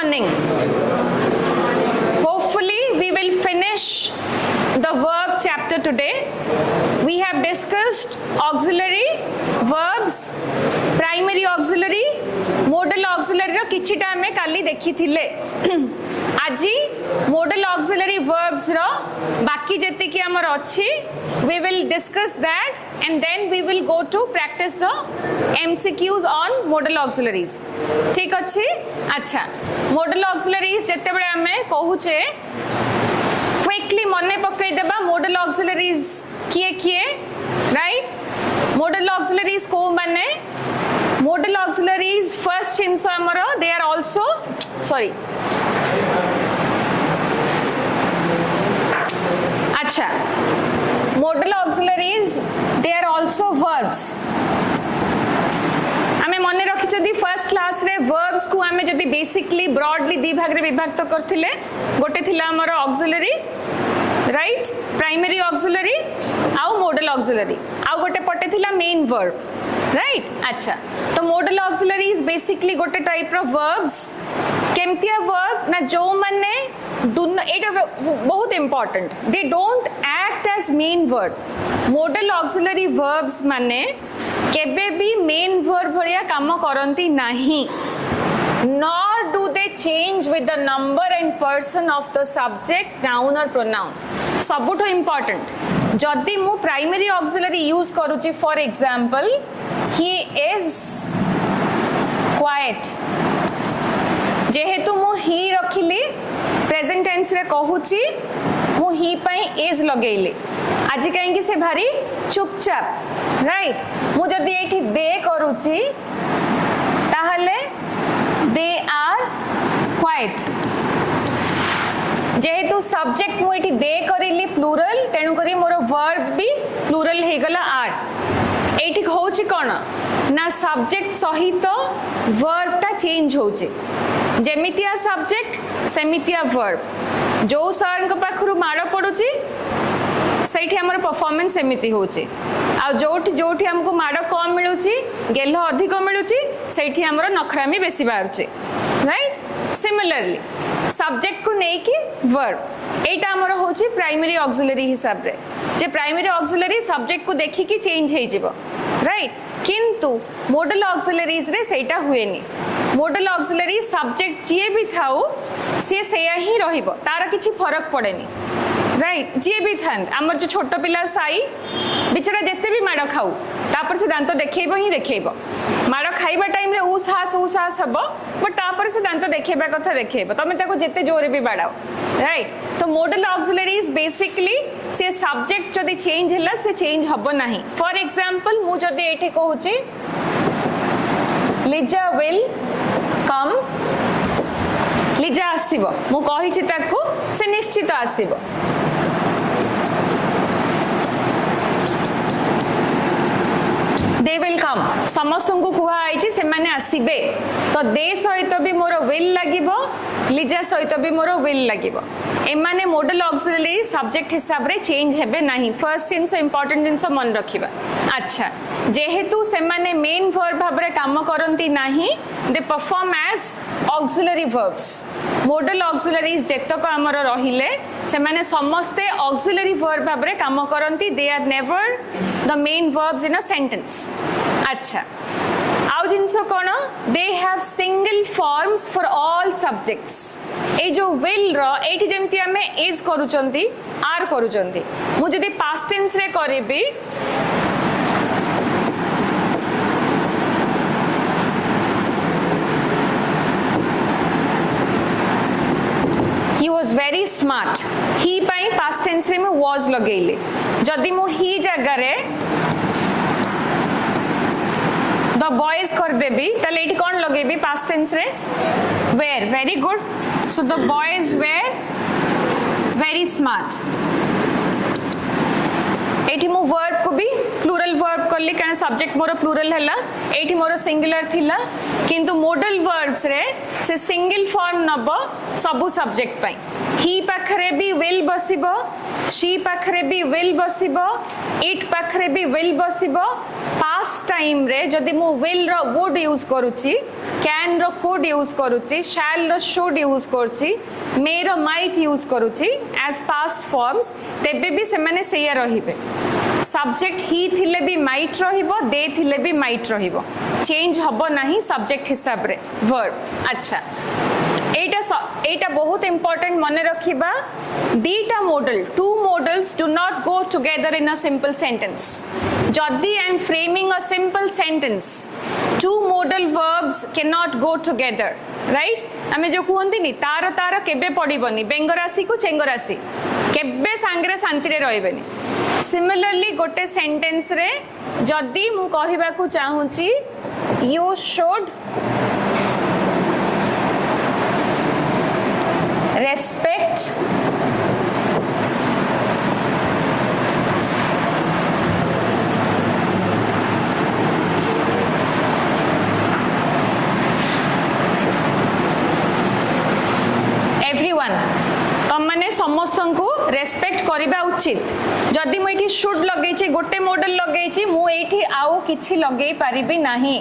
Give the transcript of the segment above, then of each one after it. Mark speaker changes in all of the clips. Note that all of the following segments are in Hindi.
Speaker 1: morning. Hopefully we will finish the verb chapter today. We have discussed auxiliary verbs, primary auxiliary, modal auxiliary रो किछिटा हमें काली देखी थिले. आजी modal auxiliary verbs रो बाकी जति की हमर अछि we will discuss that and then we will go to practice the MCQs on modal auxiliaries. ठीक अछि. अच्छा modal auxiliaries जते बळे हमें कहूचे क्विकली मने पकई देबा modal auxiliaries किए किए राइट. modal auxiliaries को माने modal auxiliaries first जिंस हमरो they are also sorry अच्छा modal auxiliaries they are also verbs. आमे मने रखि जदी फर्स्ट क्लास रे verbs को आमे जदी बेसिकली ब्रॉडली दि भाग रे विभक्त करथिले गोटे थिला हमर auxiliary राइट प्राइमरी ऑक्सिलरी आउ मॉडल ऑक्सिलरी आउ गोटे पटे थिला मेन वर्ब राइट. अच्छा तो मॉडल ऑक्सिलरी इज बेसिकली गोटे टाइप ऑफ वर्ब्स केमतिया वर्ब ना जो माने एटा बहुत important they don't act as main verb. Modal auxiliary verbs माने केबे भी मेन वर्ब भरिया काम करंती नाही. Nor do they change with the number and person of the subject, noun or pronoun. सबुठो important. जदि मु primary auxiliary use करूची for example, he is quiet. जेहेतु मु he रखिली present tense रे कहूची मु he पई is लगेइली. आज कहीं से भारी चुपचाप राइट. मु जदि एठी दे करूची ताहले they are quiet. जेहेतु सब्जेक्ट मु एठी दे करिली प्लूरल तेनु करी मोर वर्ब भी प्लूरल हे गला आर. एठी होची कोन ना सब्जेक्ट सहित वर्ब ता चेंज होची. जेमितिया सब्जेक्ट सेमितिया वर्ब. जो सर को पाखरु मारो पडुची सैठी हमर परफॉर्मेंस एमिति होची. आ जोठी जोठी हमको माडो कम मिलुची गेलो अधिक मिलुची सैठी हमर नखरामी बेसी बारुची राइट. सिमिलरली सब्जेक्ट को नै कि वर्ब एटा हमर होची प्राइमरी ऑक्सिलरी हिसाब रे. जे प्राइमरी ऑक्सिलरी सब्जेक्ट को देखि कि चेंज हे जिवो राइट. किंतु मॉडल ऑक्सिलरीज रे सेटा हुएनी. मॉडल ऑक्सिलरी सब्जेक्ट जे भी थाउ से सेया ही रहिबो तार किछि फरक पड़ेनी राइट. जी भी थान आमर जो छोट पिला साई बिचारा जेते भी माड़ खाऊ तापर से दांत देखेबो ही देखेबो. माड़ खाइबा टाइम रे उस हास हबो बट तापर से दांत देखेबा कथा देखेबो तमे ताको जेते जोरे भी बाड़ाओ राइट. तो मॉडल ऑक्सिलरीज बेसिकली से सब्जेक्ट जदी चेंज हला से चेंज हबो नाही. फॉर एग्जांपल मु जदी एठी कहूची लिजा विल कम लिजा आसीबो मु कहिछि ताको से निश्चित आसीबो. दे विल कम समस्त को कुहा आइछि से माने आसीबे तो दे सहित भी मोर विल लागिबो लिजा सहित भी मोर विल लागिबो. ए माने मॉडल ऑक्सिलरी सब्जेक्ट हिसाब रे चेंज हेबे नाही. फर्स्ट जिंस इंपोर्टेंट जिंस मन रखिबा. अच्छा जेहेतु से माने मेन वर्ब भाबरे काम करंती नाही they perform as auxiliary verbs. Modal auxiliaries जेतक हमर रहिले से माने समस्ते ऑक्सिलरी वर्ब भाबरे काम करंती. They are never the main verbs in a sentence. अच्छा आउ जिंस कोन they have single forms for all subjects. ए जो विल रो एठी जेमति हमें इज करूचंती आर करूचंती मु जदी पास्ट टेंस रे करबी he was very smart. he पई पास्ट टेंस रे में was लगेइले. जदी मु ही जगह रे the boys कर देबी तले एठी कोन लगेबी पास्ट टेंस रे were. very good. so the boys were very smart. एठी मु वर्ब को भी प्लूरल वर्ब करली कारण सब्जेक्ट मोर प्लूरल हला. एठी मोर सिंगुलर थिला किंतु मॉडल वर्ब्स रे से सिंगल फॉर्म नबो सबु सब्जेक्ट पई. ही पाखरे भी विल बसिबो शी पाखरे भी विल बसिबो इट पाखरे भी विल बसिबो. पास्ट टाइम रे जदी मु विल रो वुड यूज करूची कैन रो कुड यूज करूची, शैल रो शुड यूज करूची, मे रो माइट यूज करूची एज पास्ट फॉर्म्स, तेबे भी से माने सेया रहिबे। सब्जेक्ट ही थिले भी माइट रहिबो, दे थिले भी माइट रहिबो, चेंज हबो नाही सब्जेक्ट हिसाब रे वर्ब। अच्छा एटा बहुत इंपॉर्टेंट मने रखिबा। दीटा modal, two modals do not go together in a simple sentence. जदि I am framing a simple sentence, two modal verbs can not go together, right? आमे जो कहंती नि तार तार केबे पड़िबनी, बेंग राशि को चेंग राशि केबे सांगरे शांति रे रहइबेनी। सिमिलरली गोटे सेंटेंस रे जदि मु कहिबा को चाहूची यू शुड respect everyone, तमने समस्त को रेस्पेक्ट करबा उचित। जदि मु एठी शुड लगेछि, गोटे मॉडल लगेछि, मु एठी आउ किछि लगेई परिबि नाही।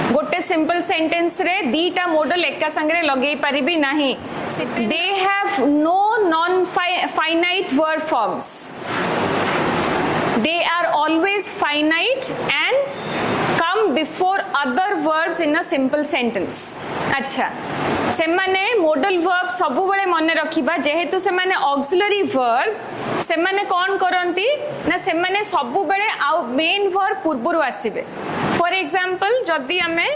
Speaker 1: गोटे सिंपल सेंटेंस रे दीटा मॉडल एका संगे लगेई परिबि नाही। They have no non finite verb forms, they are always finite and come before other verbs in a simple sentence। अच्छा से माने मॉडल वर्ब सब बळे मने रखिबा, जेहेतु से माने ऑक्सिलरी वर्ब से माने कोन करंती ना, से माने सब बळे मेन वर्ब पूर्वरु आसीबे। फॉर एग्जांपल जदि हमें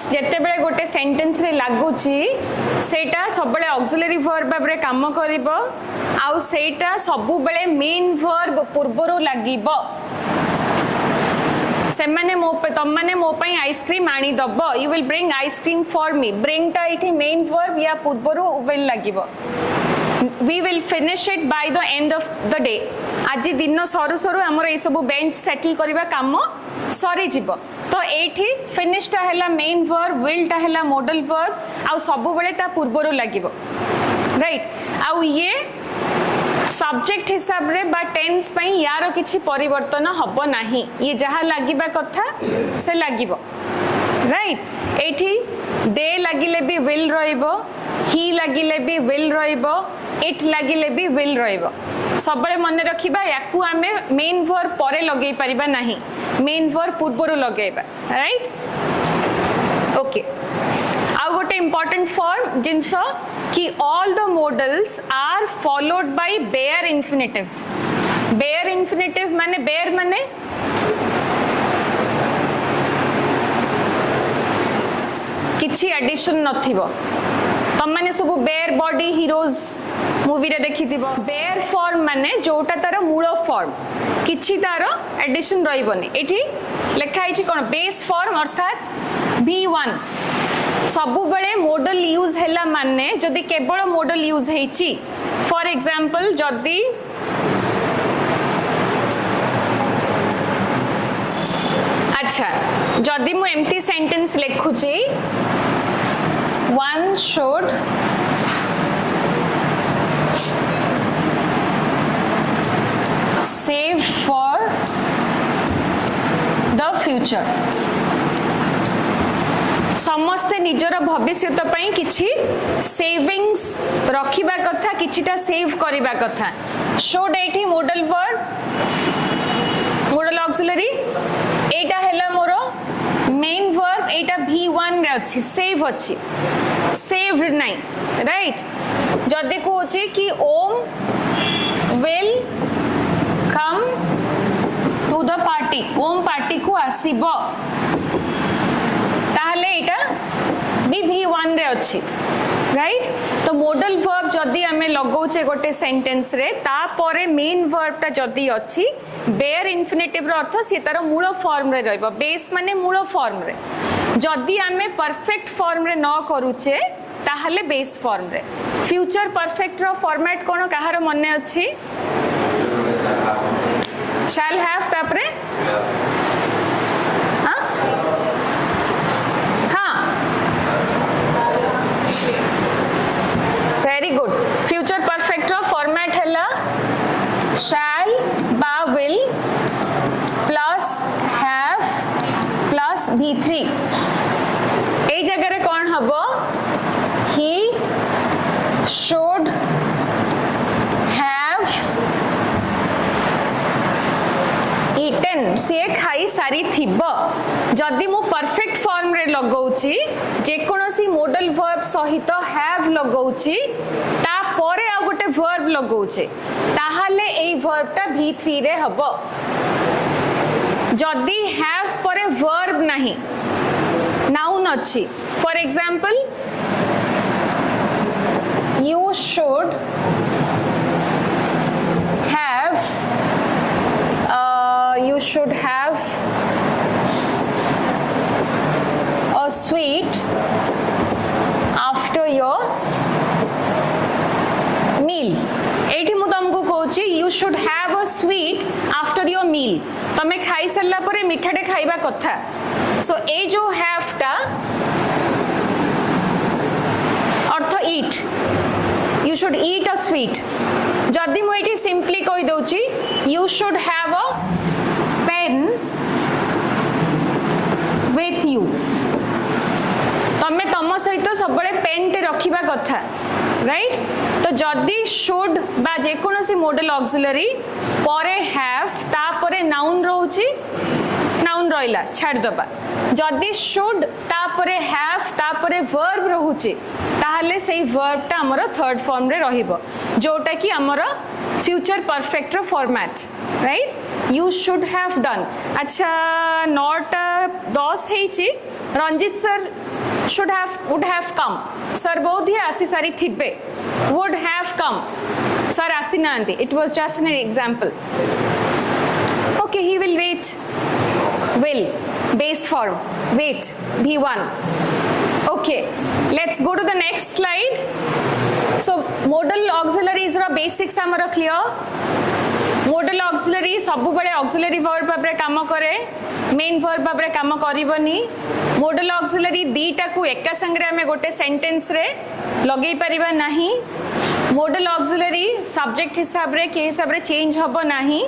Speaker 1: जेते बेले गोटे सेंटेंस रे लागुची सेटा सब बेले ऑक्सिलरी वर्ब भाबरे काम करिवो, आउ सेटा सब बेले मेन वर्ब पूर्वरो लागिवो। से माने तमने मो पई आइसक्रीम आनी दबो, you will bring ice cream for me. Bring टा इठी मेन वर्ब या पूर्वरो विल लागिवो। we will finish it by the end of the day। आज दिन सरू सरू हमर ए सब बेंच सेटल करबा काम सरी जीवो, तो एठी फिनिश टा हैला मेन वर्ब, विल टा हैला मॉडल वर्ब, आ सब बेले ता पूर्वरो लागिवो, राइट? आ ये सब्जेक्ट हिसाब रे बा टेंस पई यार किछि परिवर्तन हबो नाही, ये जहा लागिबा कथा से लागिबो, राइट? एठी दे लागिले भी विल रहिबो, ही लागिले भी विल रहिबो, इट लागिले भी विल रहिबो। सबले मन रखिबा याकू आमे मेन वर्ब परे लगेई परिबा नाही, मेन वर्ब पूर्वरो लगेइबा, राइट? ओके, आ गोटे इंपोर्टेंट फॉर्म जिंस कि all the modals are followed by bare infinitive. Bare infinitive माने बेयर माने किछि एडिशन नथिबो। तमने सब बेयर बॉडी हीरोज मूवी रे देखिथिबो। बेयर फॉर्म माने जोटा तार मूल फॉर्म, किछि तार एडिशन रहिबोनी। एठी लेखा हिची कोन बेस फॉर्म अर्थात V1। सबु बेले मॉडल यूज हैला माने जदि केवल मॉडल यूज हेची, फॉर एग्जांपल जदि अच्छा जदि मु एम्प्टी सेंटेंस लिखुची one should save for the future। समस्ते निजर भविष्यत पई किछि सेविंग्स रखिबा कथा, किछिटा सेव करिबा कथा। should एठी मॉडल वर्ब, मॉडल ऑक्सिलरी, एटा हैला मोरो मेन वर्ब, एटा V1 रे अछि, सेव अछि, सेव्ड नाही, राइट? जदि कहूची कि Om will come to the party, Om party को आसीबो, ताहले एटा भी V1 रे अछि। राइट तो मोडल वर्ब जदि आमे लगाउचे गोटे सेंटेंस रे तापरे मेन वर्ब ता जदि अछि बेयर इन्फिनिटिव रो अर्थ से तार मूल फॉर्म रे रहइबो बेस माने मूल फॉर्म रे जदि आमे परफेक्ट फॉर्म रे न करूचे ताहले बेस फॉर्म रे फ्यूचर परफेक्ट रो फॉर्मेट कोन काहार मने अछि शैल हैव तापरे वेरी गुड फ्यूचर परफेक्ट रो फॉर्मेट हैला शैल बा will plus have plus V3 ए जगह रे कोन हबो he should have eaten से खाई सारी थिबो जदि मु परफेक्ट फॉर्म रे लगाउची जे कोनोसी मॉडल वर्ब सहित हैव लगाउची ता परे आ गोटे वर्ब लगाउचे ताहाले एई वर्बटा V3 रे हबो जदि हैव परे वर्ब नाही नाउन अछि for example you should have a sweet after your meal एठी मु तुमको कहूची you should have a sweet after your meal तमे खाई सरला परे मिठाटे खाइबा कथा सो ए जो have टा अर्थ eat you should eat a sweet जदि मु एठी सिंपली कहि दउची you should have a pen with you तमे तम सहित सब बळे पेन टे रखिबा कथा राइट तो जदि should बा जे कोनोसी मॉडल ऑक्सिलरी परे have ता परे नाउन रहउची नाउन रहिला छाड़ दबा जदि should ता परे have ता परे verb रहउची ताहले सेही वर्ब टा हमर थर्ड फॉर्म रे रहिबो जोटा कि हमर फ्यूचर परफेक्ट रो format right you should have done अच्छा नॉट 10 हेची Ranjit sir should have would have come sir बोध ही आसी सारी थिबे वुड हैव कम सर आसी नांती it was just an example okay he will wait will base form wait V1 okay let's go to the next slide so modal auxiliaries रा basics हमर clear modal auxiliary सबु बळे auxiliary verb भाबरे काम करे main verb भाबरे काम करिवनी modal auxiliary दीटा को एका संगरे हमें गोटे सेंटेंस रे लगेई परिबा नाही modal auxiliary सब्जेक्ट हिसाब रे के हिसाब रे चेंज हबो नाही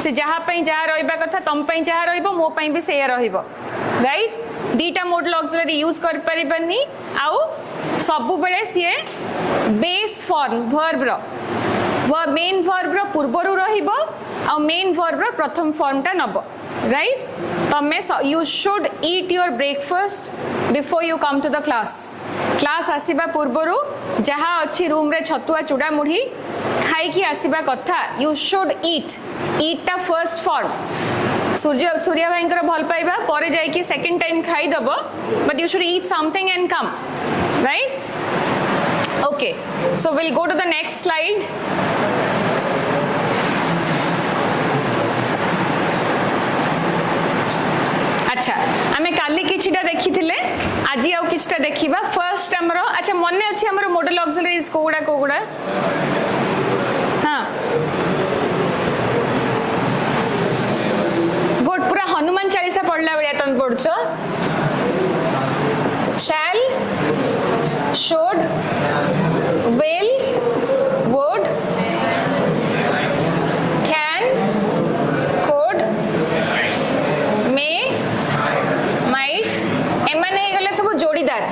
Speaker 1: से जहा पई जहा रहइबा कथा तम पई जहा रहइबो मो पई भी सेया रहइबो राइट दीटा modal auxiliary यूज कर परिबनी आउ सबु बेले सिए बेस फॉर्म वर्ब रो मेन वर्ब रो पूर्वरु रहिबो आ मेन वर्ब रो प्रथम फॉर्म टा नबो राइट तमे you should eat your breakfast before you come to the class आसीबा पूर्वरु जहा अछि रूम रे छतुआ चूड़ा मुढ़ी खाई की आसीबा कथा यू शुड ईट टा फर्स्ट फॉर्म सूर्य भाईंकर भल पाइबा परे जाई की सेकंड टाइम खाई दबो but you should eat something and come right okay so will go to the next slide अच्छा आमे काली किछिटा देखिथिले आजि आउ किछटा देखिबा फर्स्ट हमरो अच्छा मने अछि हमरो मॉडल ऑक्सिलरीज कोगुडा हां गुड पूरा हनुमान चालीसा पढ़ला बेलिया तन पढ़छो शैल should will would can could may might एमाने हे गले सब जोड़ीदार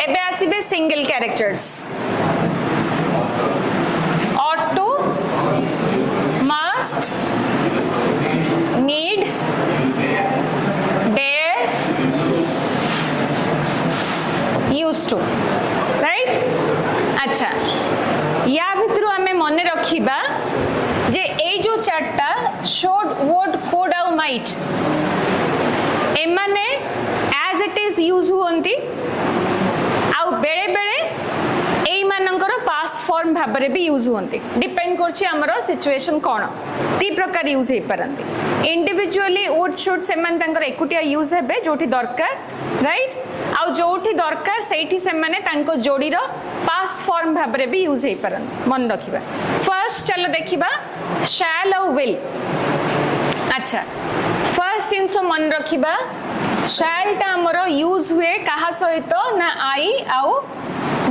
Speaker 1: एबे आसीबे single characters ought to must need dare used to right अच्छा या भितरु हमें मने रखिबा जे ए जो चारटा should would could or might एमाने as it is यूज होंती आउ बेले बेले फॉर्म भाव में भी यूज होती डिपेंड करछि हमरो सिचुएशन कोन ती प्रकार यूज हे परंती इंडिविजुअली वुड शुड से मन तंकर एकुटिया यूज हेबे जोठी दरकार राइट आ जोठी दरकार सेठी से माने तांको जोडीर पास्ट फॉर्म भाव में भी यूज हे परंती मन रखिबा फर्स्ट चलो देखिबा शैल और विल अच्छा फर्स्ट जिनस मन रखिबा शैल टा हमरो यूज हुए कहा सहित ना आई आउ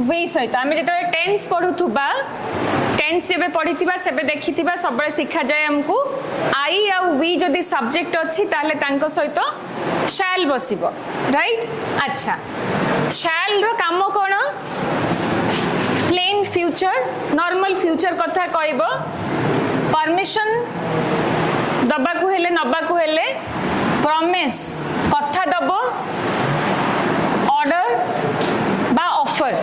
Speaker 1: वे सहित आम जो टेन्स पढ़ुवा टेन्स जब पढ़ी से देखी सब शिखा जाए हमको आई आउ वी जदि सब्जेक्ट अच्छी ताले तांको सहित शैल बसिबो राइट अच्छा शैल रो काम कौन प्लेन फ्यूचर नॉर्मल फ्यूचर कथा कहबो परमिशन दबाकू हेले नबाकू हेले प्रॉमिस कथा दबो ऑर्डर बा ऑफर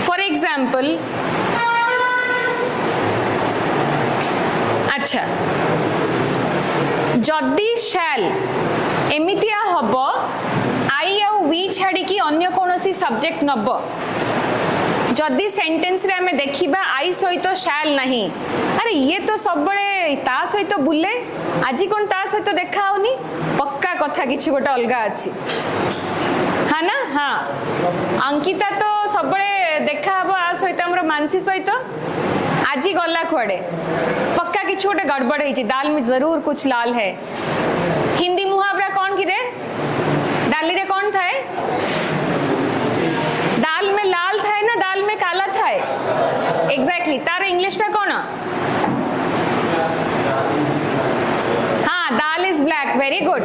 Speaker 1: फॉर एग्जांपल अच्छा जदि शैल एमितिया हबो आई आउ वी छाड़ी की अन्य कोनोसी सब्जेक्ट नबो जदि सेंटेंस रे हमें देखिबा आई सहित शैल नहीं अरे ये तो सब बड़े ता सहित बुले आज कौन ता सहित देखा होनी पक्का कथा किछि गोटा अलगा अछि हाँ ना हाँ अंकिता तो सब बड़े देखा हबो आ सहित हमर मानसी सहित आज गला कुआडे पक्का किछि गोटे गड़बड़ है दाल में जरूर कुछ लाल है हिंदी मुहावरा कौन की रे डाली रे कौन थाए दाल में लाल थाए ना दाल में काला थाए एग्जैक्टली तार इंग्लिश टा कौन हाँ dal is black very good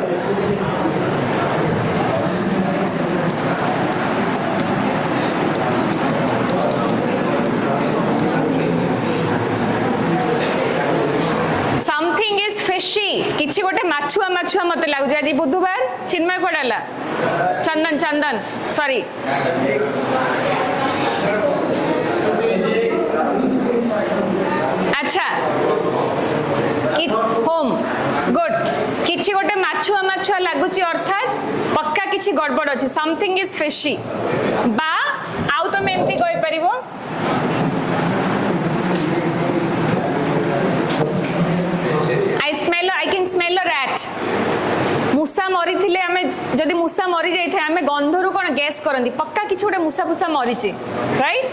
Speaker 1: something is fishy किछि गोटे माछुआ माछुआ मत लागु आज बुधवार चिन्मय कोडाला चंदन चंदन सॉरी अच्छा होम गुड किछि गोटे माछुआ माछुआ लागुची अर्थात पक्का किछि गड़बड़ अछि समथिंग इज फिशी बा आउ तमे एमती कहि परिबो I can smell a rat मूसा मरी थिले हमें जदि मूसा मरी जाई थे हमें गंधरु कोन गैस करंदी पक्का किछि गोटे मूसा फूसा मरीची राइट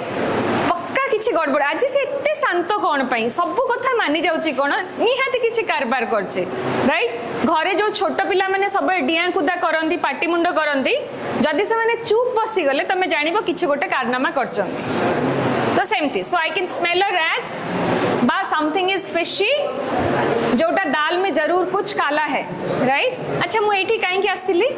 Speaker 1: पक्का किछि गड़बड़ आज से एते शांत कोन पई सब कथा मानि जाउची कोन निहाती किछि कारबार करचे राइट घरे जो छोट पिला माने सब डिया कुदा करंदी पाटी मुंडो करंदी जदि से माने चुप बसी गले तमे जानिबो किछि गोटे कारनामा करचन तो सेमती so I can smell a rat बा समथिंग इज फिशी जोटा दाल में जरूर कुछ काला है राइट अच्छा मु एठी काई के आसिली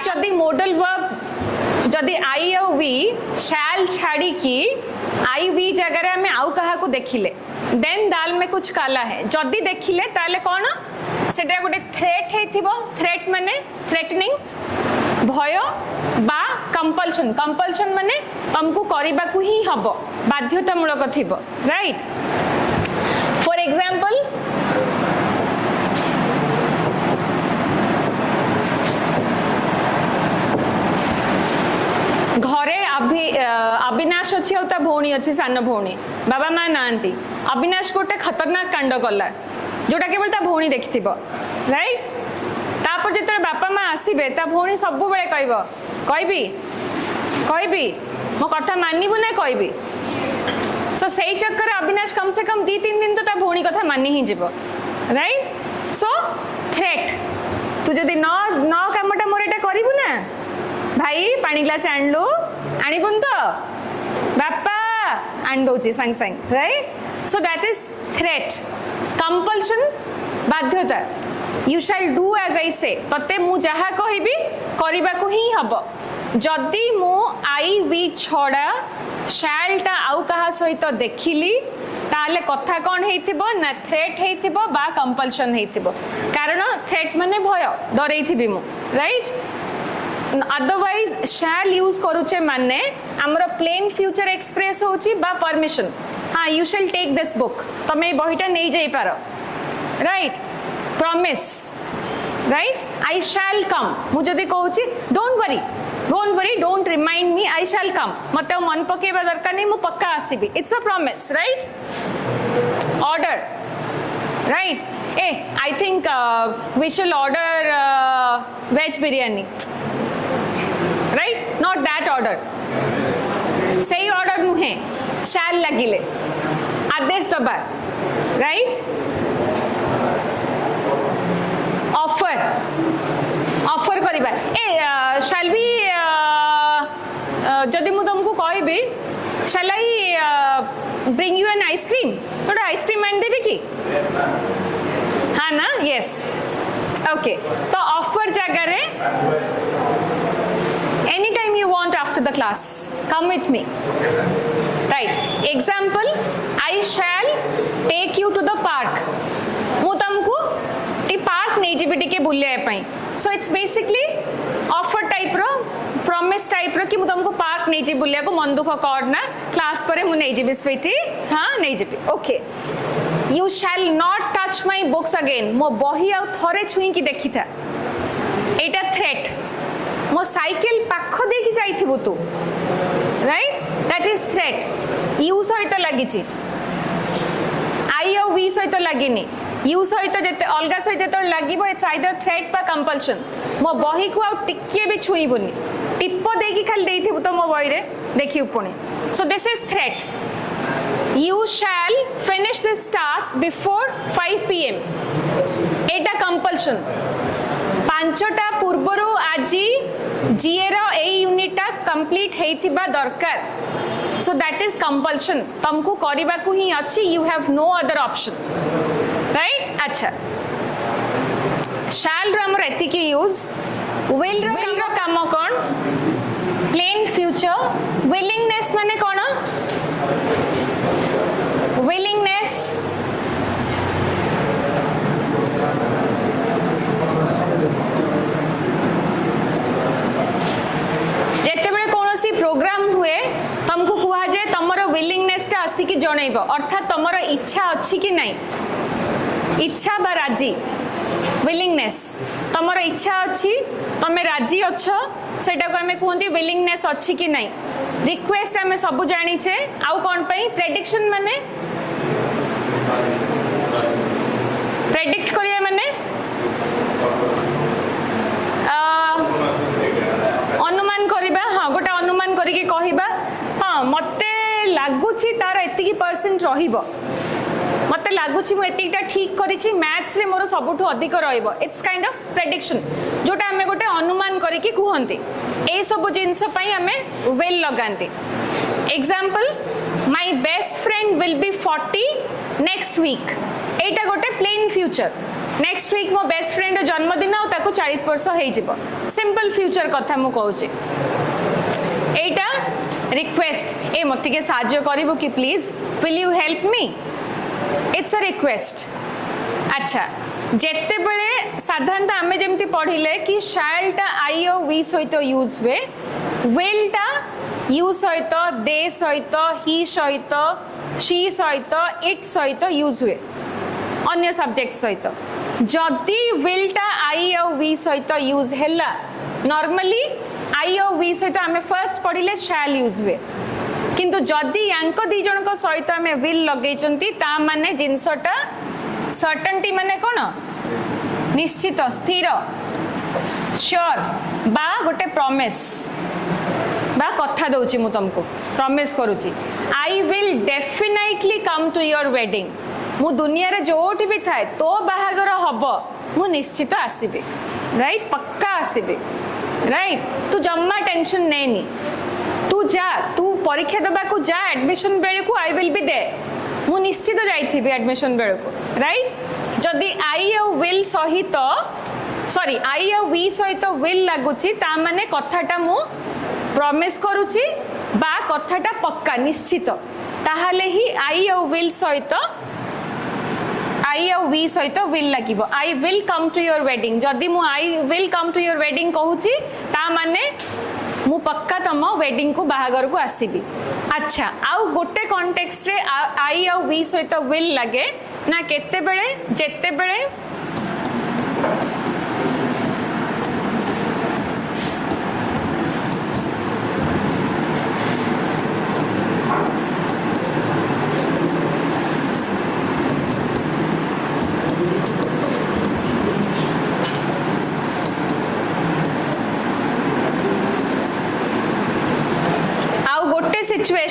Speaker 1: जदि मॉडल वर्ब जदि आई और वी शैल छाड़ी की आई वी जगह हमें आउ कहा को देखिले देन दाल में कुछ काला है जदि देखिले ताले कौन सेटा गोटे थ्रेट हेथिबो थ्रेट माने थ्रेटनिंग भय बा कंपल्शन कंपल्शन माने हमको करिबा को ही हबो बाध्यतामूलक थिबो राइट फॉर एग्जांपल घरे अविनाश अच्छी और भौणी अच्छी सान भौणी बाबा माँ नांती अविनाश गोटे खतरनाक कांड कला जोटा केवल ता भौणी देखि राइट तापर जिते बापा माँ आसबे ता भौणी सब बेले कहबी मो कथा मानबू ना कहबी सो से चक्कर अविनाश कम से कम 2-3 दिन तो ता भौणी कथा मानी ही जीव राइट सो थ्रेट तू जदि न कामटा मोर एटा करिबू ना भाई पानी ग्लास आणलु आणिबुन तो बापा आण दउची संग संग right so that is threat compulsion बाध्यता you shall do as I say तते मु जहा कहबी करिबा को ही हबो जदि मु आई वी छड़ा शैल टा आउ कहा सहित देखिली ताले कथा कौन हेथिबो ना थ्रेट हेथिबो बा कंपल्शन हेथिबो कारण थ्रेट माने भय डरैथिबी मु राइट अदरवाइज शैल यूज करूचे माने हमरो प्लेन फ्यूचर एक्सप्रेस होची बा परमिशन हाँ you shall take this book तमे बहिटा नै जाई पारो right promise right I shall come मु जदि कहूची don't worry don't worry, don't remind me, I shall come, मत मन पकेबा दरकार नहीं, मु पक्का आसीबी, it's a promise, right? Order, right? ए I think we shall order veg biryani, right? Not that order, सही ऑर्डर नुहे, शैल लगिले आदेश दबा, राइट? ऑफर, ऑफर करिबा, ए शैल बी, जदि मु तुमको कहबी shall I bring you an ice cream, थोड़ा आइसक्रीम आन देबे की? हाँ ना, यस, ओके। तो ऑफर जगह रे any time you want after the class come with me, right? Example, I shall take you to the park, मु तुमको टी पार्क नहीं जीबी टिके बुलिया पई, so it's basically offer type रो, प्रॉमिस टाइप रो कि मु तुमको पार्क नहीं जी बुलिया को, मन दुख करना, क्लास पर मु नहीं जीबी स्वीटी, हाँ नहीं GB, okay. You shall not touch my books again, मो बही आउ थरे छुई की देखी था, एटा थ्रेट, मो साइकिल पाख दे की जाइथिबु तू, right? That is threat. You सहित लगी ची, आई और वी सहित लगिनी, यू सहित जेते अलगा सहित तो लागिबो, इट्स आइदर थ्रेट बा कंपल्शन। मो बही को आउ टिके भी छुईबुनी, टिप देकी खाली देइथिबु तो मो बही रे देखिउ पुणी, so this is threat. You shall finish this task before 5 PM, Etah compulsion. पांचटा पूर्वरु आजी जीएर ए यूनिटा कंप्लीट हेइथिबा दरकार, सो दैट इज कंपल्शन, तुमको करिबा को ही अछि, you have no other option, right? अच्छा, शैल रो हमर एति के यूज, विल रो काम कोन? प्लेन फ्यूचर, विलिंगनेस माने कोन? willingness, जेते बड़े कोनोसी प्रोग्राम हुए तुमको कुहा जाए तमरो विलिंगनेस टा आसी कि जणैबो, अर्थात तमरो इच्छा अछि कि नहीं, इच्छा बा राजी, विलिंगनेस, तमरो इच्छा अछि, तमे राजी अछो, सेटा को हमें कहंती विलिंगनेस अछि कि नहीं। रिक्वेस्ट हमें सब जानी छे, आउ कोन पई? प्रेडिक्शन माने प्रेडिक्ट करिया माने अनुमान करिबा, हाँ गोटे अनुमान करिके कहिबा, हाँ मते लागुची तार एतिकी परसेंट रहिबो, मते लागुची मु एतिकीटा ठीक करिछि, मैथ्स रे मोर सबठु अधिक रहइबो, इट्स काइंड ऑफ प्रेडिक्शन, जोटा हमें गोटे अनुमान करिके कुहंती। ए सब जिंस पई हमें विल लगांती। Example, my best friend will be 40 next week, एटा गोटे प्लेन फ्यूचर, नेक्स्ट वीक मो बेस्ट फ्रेंड जन्मदिन आ ताको 40 वर्ष हेइ जिवो, सिंपल फ्यूचर कथा मु कहूची। एटा रिक्वेस्ट, ए मते के साहाय्य करिवो कि please, will you help me, it's a request. अच्छा, जेते बळे साधारणतः आमे जेमती पढिले कि शैल टा आई और वी सहित यूज हुए, विल टा यू सहित, दे सहित, ही सहित, शी सहित, इट सहित यूज हुए, अन्य सब्जेक्ट सहित। जदि विल टा आई और वी सहित यूज हैला, नॉर्मली आई और वी सहित आमे फर्स्ट पढिले शैल यूज हुए, किंतु जदि यांको दी जन को सहित आमे विल लगेचंती, ता माने जिंसटा सर्टेनिटी माने कोन? निश्चित, स्थिर, श्योर, बा गोटे प्रॉमिस, बा कथा दउची मु तुमको, प्रॉमिस करूची, I will definitely come to your wedding, मु दुनिया रे जोठी भी थाए तो बाहागर हबो, मु निश्चित आसीबे, राइट? पक्का आसीबे, राइट? तू जम्मा टेंशन नेनी, तू जा, तू परीक्षा दबा को जा, एडमिशन बेले को आई विल बी देयर, मु निश्चित जाइथिबी एडमिशन बेले को, राइट? जदि आई और विल सहित, सॉरी आई और वी सहित विल लागुची, ता माने कथाटा मु प्रॉमिस करूची बा कथाटा पक्का निश्चित, ताहाले ही आई और विल सहित, आई और वी सहित विल लागिबो, I will come to your wedding. जदि मु I will come to your wedding कहूची, ता माने मु पक्का तम वेडिंग को बाहागर को आसीबी। अच्छा, आउ गोटे कॉन्टेक्स्ट रे आई और वी सहित विल लगे ना, केते बेले जेते बेले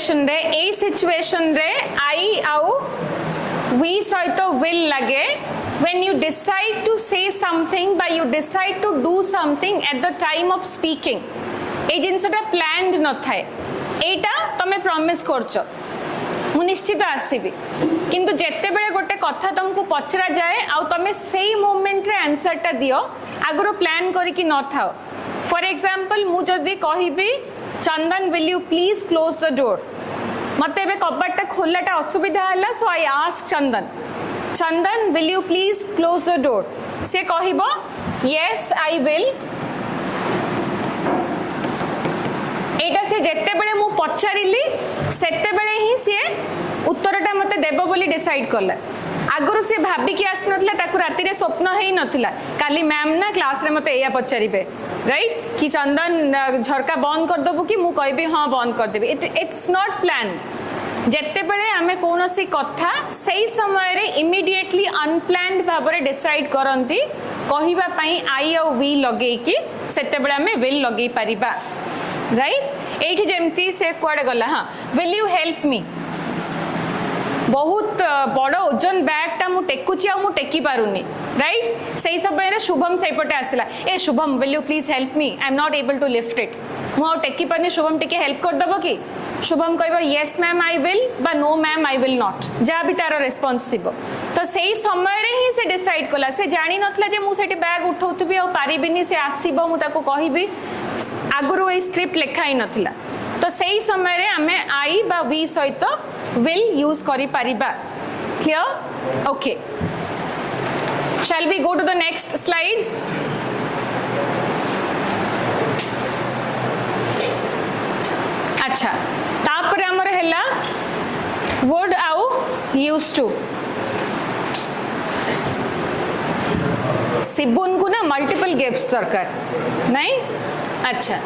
Speaker 1: सिचुएशन रे आई आउ वी सहित विल लगे when you decide to say something by you decide to do something at the time of speaking ए जिनसटा प्लान्ड न थाए एटा तमे प्रॉमिस करछ मु निश्चित आसीबी किंतु जेते बेले गोटे कथा तुमको पचरा जाए आ तमे सेही मोमेंट रे आंसरटा दियो आगरो प्लान करी कि न थाओ फॉर एग्जांपल मु जदी कहिबी Chandan will you please close the door मते बे कबाटा खोलाटा असुविधा हला so I ask Chandan will you please close the door से कहिबो यस आई विल एटा से जेते बेले मु पचारिली सेते बेले ही से उत्तरटा मते देबो बोली डिसाइड करला आगुरु से भाबी कि आस नथला ताकु राती रे स्वप्न हेई नथला काली मैम ना क्लास रे मते एया पचारिबे राइट कि चंदन झरका बंद कर दबो कि मु कहबी हां बंद कर देबी इट्स नॉट प्लान्ड जेते बेले हमें कोनोसी कथा सही समय रे इमीडिएटली अनप्लान्ड भाबरे डिसाइड करंती कहिबा पई आई और वी लगेई कि सेते बेले हमें विल लगेई परिबा राइट एठी जेमती से कुआडे गला हां विल यू हेल्प मी बहुत बड़ ओजन बैग टा मु टेकुची आ मु टेकी पारुनी राइट सही समय रे शुभम सेपटे आसिला ए Shubham will you please help me I am not able to lift it मु आ टेकी पानी शुभम टिके हेल्प कर दबो कि शुभम कहबो यस मैम आई विल बा no ma'am I will not जा भी तारो रिस्पांस थिबो तो सही समय रे ही से डिसाइड कला से जानी नथला जे मु सेठी बैग उठौथबी आ पारिबिनी से आसीबो मु ताको कहिबी आगुरु ए स्क्रिप्ट लिखा ही नथिला तो सही समय रे हमें आई बा वी सहित विल यूज करि परिबा clear okay shall we go to the next slide अच्छा तापर हमर हैला वुड आउ यूज टू सिबुन को ना मल्टीपल गिफ्ट्स सरकार नहीं अच्छा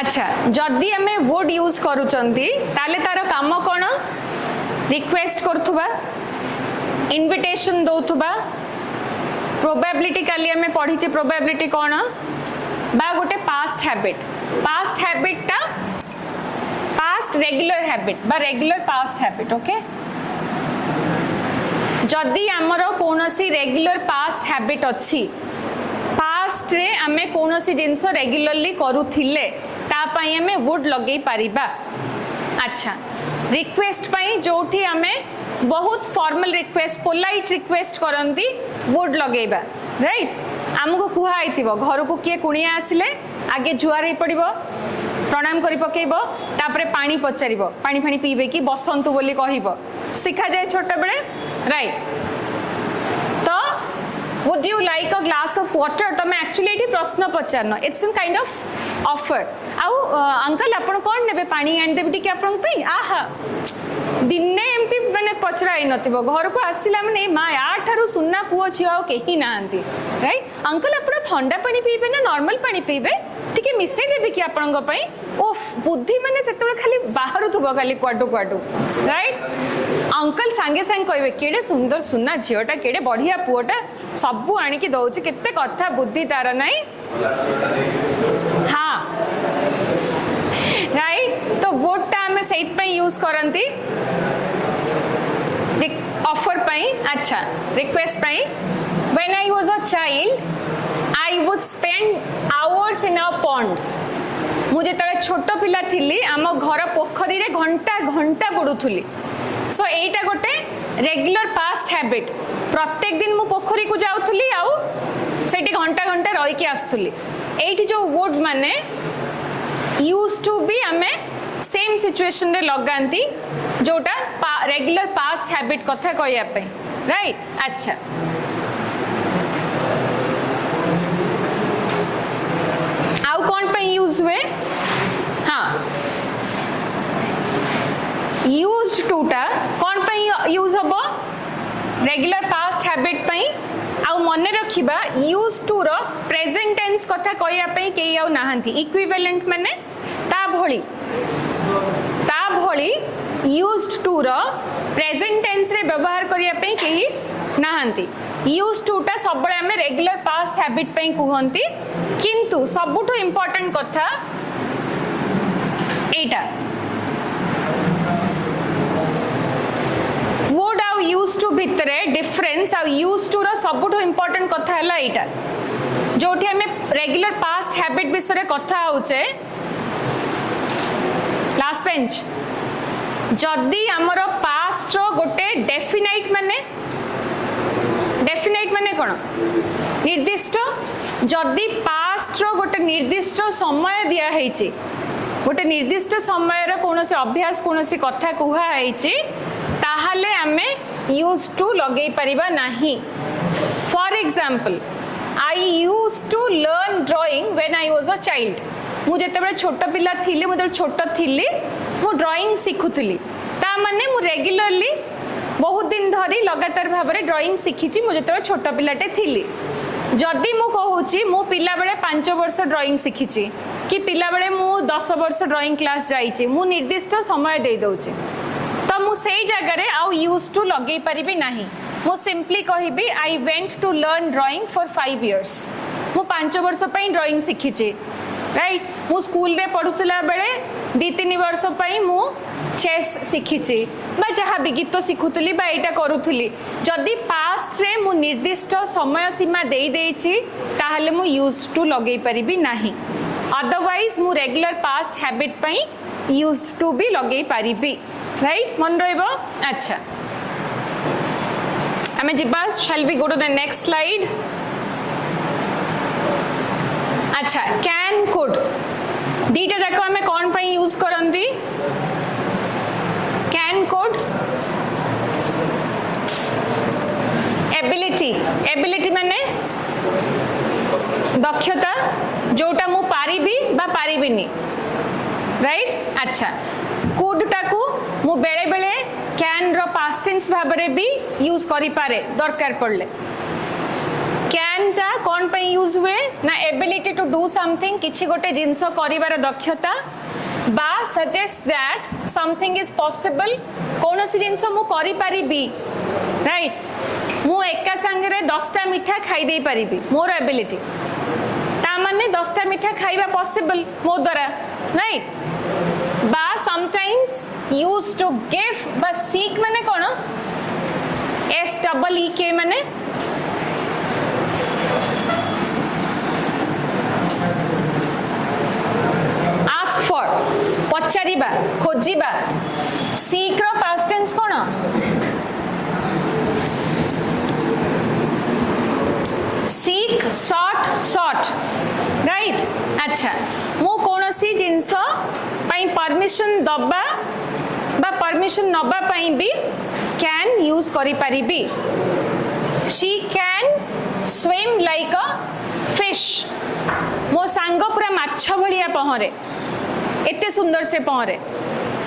Speaker 1: अच्छा जदि हमें वुड यूज करूचंती ताले तार काम कोन रिक्वेस्ट करथुबा इनविटेशन दौथुबा प्रोबेबिलिटी काली हमें पढ़ी चे प्रोबेबिलिटी कोन बा गोटे पास्ट हैबिट टा पास्ट रेगुलर हैबिट बा रेगुलर पास्ट हैबिट ओके जदि हमर कोनोसी रेगुलर पास्ट हैबिट अछि पास्ट रे हमें कोनोसी जिंस रेगुलरली करूथिले ता पई हमें वुड लगेई परिबा अच्छा रिक्वेस्ट पई जोठी हमें बहुत फॉर्मल रिक्वेस्ट पोलाइट रिक्वेस्ट करंती वुड लगेबा राइट हमको कुहा आइथिबो घर को किए कुणिया आसिले आगे जुआर हे पड़िबो प्रणाम करी पकेइबो तापरे पानी पचारिबो पानी फानी पीबे कि बसंतु बोली कहिबो सिखा जाए छोटा बेले राइट तो would you like a glass of water तो मैं एक्चुअली एठी प्रश्न पचारनो it's an kind of offer आउ अंकल आपण कोन नेबे पानी आन देबी कि आपण पे आहा दिने एमती माने पचराई नथिबो घर को आसिला माने मा याठारु सुन्ना पुओ छियो केही नांती राइट अंकल आपण ठंडा पानी पीबे ना नॉर्मल पानी पीबे टिके मिसे देबी कि आपण पई ओफ बुद्धि माने सेतबे खाली बाहरु थबो खाली क्वाडू राइट अंकल सांगे सांग कहबे केडे सुंदर सुन्ना झियोटा केडे बढ़िया पुओटा सबु आनी कि दउची केते कथा बुद्धि तार नाही हां राइट तो वोटा हमें सेट पे यूज करंती ऑफर पे अच्छा रिक्वेस्ट पे when I was a child I would spend hours in a pond मुझे तले छोट पिला थिली आम घर पोखरी रे घंटा घंटा बुडुथुली सो एटा गोटे रेगुलर पास्ट हैबिट प्रत्येक दिन मु पोखरी को जाउथुली आउ सेठी घंटा घंटा रही के आस्थुली एठी जो वुड माने यूज टू बी हमें सेम सिचुएशन रे लगांती जोटा रेगुलर पास्ट हैबिट कथा कहया पे राइट अच्छा आउ कौन पे यूज हुए हाँ यूज्ड टू टा कौन पे यूज हबो रेगुलर पास्ट हैबिट पे आउ मने रखिबा यूज टू रो प्रेजेंट टेंस कथा कहया पे केई आउ नाहंती इक्विवेलेंट माने ता भली यूज्ड टू रो प्रेजेंट टेंस रे व्यवहार करिया पे केही नाहंती यूज टू टा सब बड़े हमें रेगुलर पास्ट हैबिट पे कहंती किंतु सबुठो इंपोर्टेंट कथा एटा वुड आउ यूज टू भितरे डिफरेंस आउ यूज टू रो सबुठो इंपोर्टेंट कथा हला एटा जोठी हमें रेगुलर पास्ट हैबिट विषय कथा होचे लास्ट बेंच जदि आमर पास्ट रो गोटे डेफिनाइट माने कौन निर्दिष्ट जदि पास्ट रो गोटे निर्दिष्ट समय दिया हेछि गोटे निर्दिष्ट समय रो कौन से अभ्यास कौन से कथा कुहा हेछि ताहाले आमे यूज टू लगे परिबा नाही for example I use to learn drawing when I was a child मु जेते बळे छोट पिला थिली मु छोट थिली मु ड्राइंग सिखुतली ता माने मु रेगुलरली बहुत दिन धरी लगातार भाव में ड्राइंग शिखी मुझे छोट पिलाटे थी जदि मु कहूँ मु पिला बेले 5 वर्ष ड्राइंग शिखी कि पिला बेले मु 10 वर्ष ड्राइंग क्लास जाइए मु निर्दिष्ट समय दे दौचे तो मु से जगह आउ यूज टू लगे पारिबी नाही मु सिंपली कहबी I went to learn drawing for 5 years मु 5 वर्ष पई ड्राइंग शिखी राइट मु स्कूल रे पढ़ुतला बेले 2-3 वर्ष पई मु चेस शिखी बा जहाँ भी गीत शिखुली बा एटा करुली जदि पास्ट रे मु निर्दिष्ट समय सीमा दे देछि ताहले मु यूज टू लगे परिबी नाही अदरवाइज मु रेगुलर पास्ट हैबिट पई यूज टू भी लगे परिबी राइट मन रहइबो अच्छा आमे जिबा shall we go to the next slide अच्छा कैन कुड दीटा जाक आमे कोन पई यूज करंदी कैन कुड एबिलिटी माने दक्षता जोटा मु पारिबी बा पारिबिनी राइट अच्छा कुड टाकू मु बेले बेले कैन रो पास्ट टेंस भाबरे भी यूज करि पारे दरकार पड़ले कैन ता कोन पे यूज हुए ना एबिलिटी टू डू समथिंग किछि गोटे जिंसो करिवार दक्षता बा suggest that something is possible कोनोसी जिंसो मु करि पारिबी राइट मु एका संगे 10टा मिठा खाई दे पारिबी मोर एबिलिटी ता माने 10टा मिठा खाइबा पॉसिबल मो द्वारा राइट बा समटाइम्स यूज टू गिव बा सीक माने कोन एस डबल ई के माने आस्क फॉर पचारिबा खोजिबा सीक रो पास्ट टेंस कोन सीक सॉट राइट अच्छा मु कोनोसी जिंसो पई परमिशन दबा बा परमिशन नबा पई भी कैन यूज करि परिबी she can swim like a fish मो सांग पूरा माछ भलिया पहरे एते सुंदर से पहरे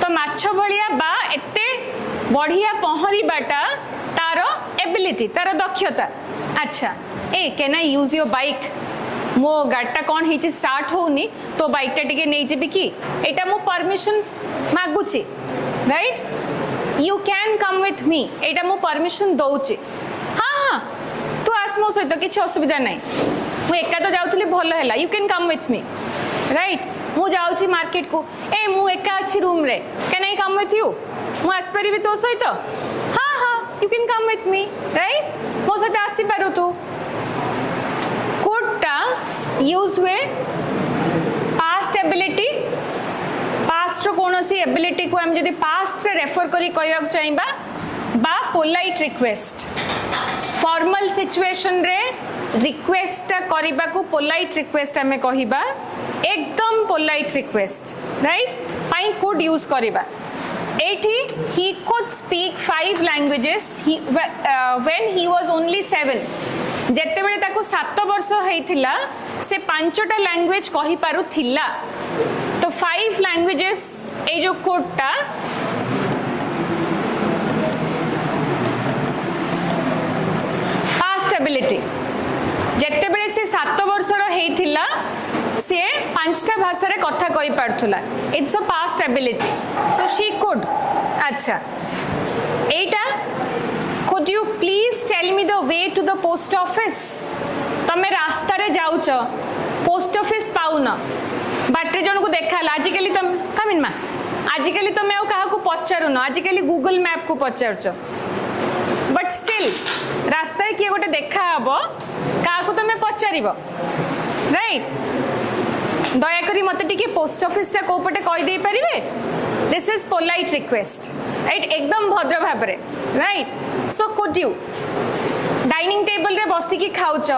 Speaker 1: तो माछ भलिया बा एते बढ़िया पहरिबाटा तारो एबिलिटी तारो दक्षता अच्छा ए can I use your bike मो गाड़टा कौन है स्टार्ट होनी तो बाइकटा टिके नहीं जेबी कि एटा मो परमिशन मागुची right you can come with me एटा मो परमिशन दउची हाँ हाँ तू आस मो सहित किसी असुविधा नहीं मु एका तो जाउथली भल हैला you can come with me right मु जाउची मार्केट को ए मु एका अछि रूम रे can I come with you मु आस परिबी तो सहित हाँ हाँ you can come with me right मो सहित आसी पारु तू यूज हुए पास्ट एबिलिटी पास्ट रो कोनोसी एबिलिटी को हम जदी पास्ट रे रेफर करी कहया चाहिबा बा पोलाइट रिक्वेस्ट फॉर्मल सिचुएशन रे रिक्वेस्ट करिबा को पोलाइट रिक्वेस्ट हमें कहिबा एकदम polite request right pi could use करिबा एठी he could speak 5 languages when he was only 7 जेते बेले ताको 7 वर्ष हेइथिला से 5टा लैंग्वेज कहि पारु थिला तो 5 लैंग्वेजेस ए जो कोडटा पास्ट एबिलिटी जेते बेले से 7 वर्ष रो हेइथिला से 5टा भाषा रे कथा कहि पारथुला it's a past ability so she could अच्छा एटा could you please tell me the way to the post office? तमे रास्ता रे जाउच पोस्ट ऑफिस पाउन बाटरे जन को देखा आजिकली तुम कमिन मा आजिकली तुम क्या पचारुन आजिकली गूगल मैप को पचारुच बट स्टिल रास्ता किए गोटे देखा हम क्या तुम पचार राइट दयाकोरी मत टी पोस्ट ऑफिस टा को पटे कही दे पारे this is polite request right एकदम भद्र भाव right so could you dining table रे बसिकी खाऊच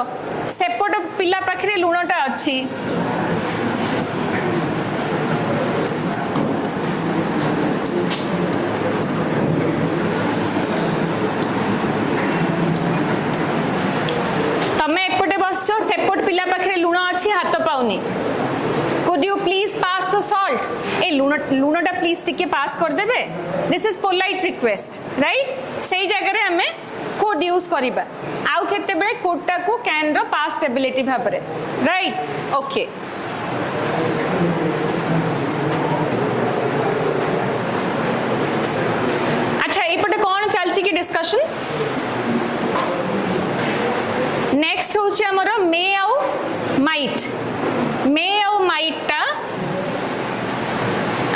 Speaker 1: सेपट पिला पाखरे लुणटा अच्छी तमे एपटे बसछ सेपट पिला पाखरे लुण अच्छी हाथ पाउनी could you please pass the salt ए लुणटा प्लीज टिके पास कर देबे this is polite request right सही जगह रे हमें कोड यूज करिबा आउ केते बेले कोडटा को कैन रो पास्ट एबिलिटी भाबरे राइट ओके अच्छा एपटे कोन चलची की डिस्कशन नेक्स्ट होची हमरो मे आउ माइट टा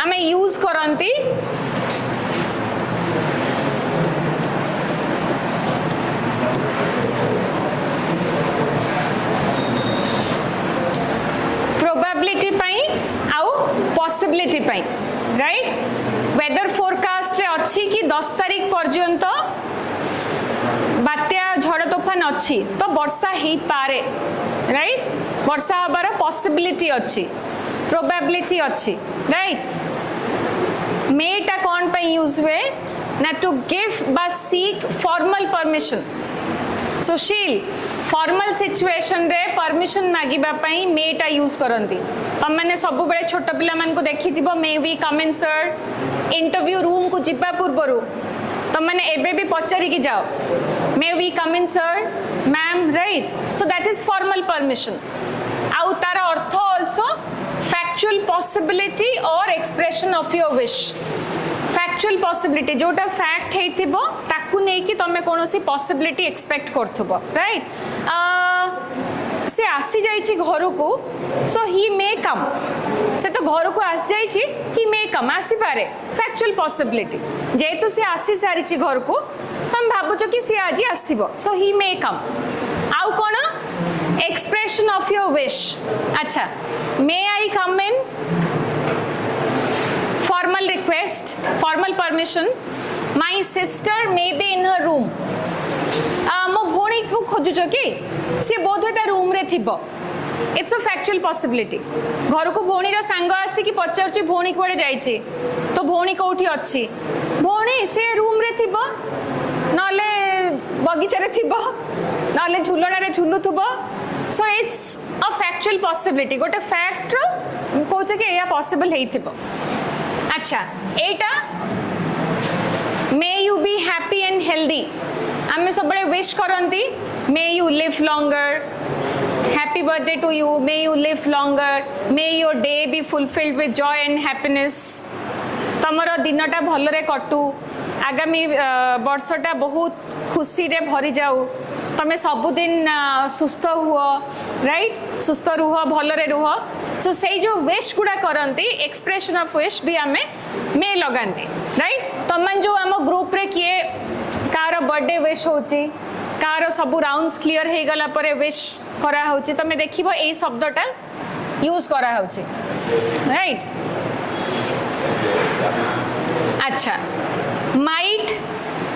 Speaker 1: हमें यूज करंती प्रोबेबिलिटी पाई आउ पॉसिबिलिटी पाई राइट वेदर फोरकास्ट रे अच्छी कि 10 तारीख पर्यंत बात्या झड़ तोफान अच्छी तो वर्षा ही पारे राइट वर्षा हबार पॉसिबिलिटी अच्छी प्रोबेबिलिटी अच्छी राइट मेटा कौन पे यूज हुए ना टू गिव बा सीक फॉर्मल परमिशन सुशील फॉर्मल सिचुएशन रे परमिशन मागिबा पई मेटा यूज करंती हम माने सब बेले छोट पिला मान को देखि दिबो may we come in sir interview room को जिबा पूर्वरु तुम मैंने एबे भी पचारि की जाओ may we come in sir ma'am right so that is formal permission आउ तार अर्थ also factual possibility or expression of your wish factual possibility जोटा फैक्ट हेथिबो ताकू नै कि तमे कोनोसी पॉसिबिलिटी एक्सपेक्ट करथबो राइट से आसी जाइछि घर को सो ही मे कम से तो घर को आसी जाइछि ही मे कम आसी पारे फैक्चुअल पॉसिबिलिटी जेतु से आसी सारिछि घर को हम भाबुछ कि से आज आसीबो सो ही मे कम आउ कोन एक्सप्रेशन ऑफ योर विश अच्छा may I come in formal request formal permission my sister may be in her room मो भोणी को खोजुछ कि से बोधटा रूम रे थिबो इट्स अ फैक्चुअल पॉसिबिलिटी घर को भोणी रा संग आसी कि पचारछि भोणी कोडे जाईछि तो भोणी कोठी अछि भोणी से रूम रे थिबो नले बगीचा रे थिबो नले झुलणा रे झुलुथबो so it's a factual possibility गोटे फैक्ट रो कोछ कि या पॉसिबल हेथिबो अच्छा एटा may you be happy and healthy आमे सब बड़े विश करंती may you live longer happy birthday to you may you live longer may your day be fulfilled with joy and happiness तमरो दिनटा भलरे कटू आगामी वर्षटा बहुत खुशी रे भरी जाऊ तमे सबुदिन सुस्थ हुआ राइट सुस्थ रुह भलरे रुह सो से जो विश गुड़ा करंती एक्सप्रेशन ऑफ विश भी आमे मे लगांती राइट तमन जो आम ग्रुप रे किए कार बर्थडे विश होची कार सब राउंड्स क्लियर हे गला परे विश करा होची तमे देखिबो एई शब्दटा यूज करा होची राइट अच्छा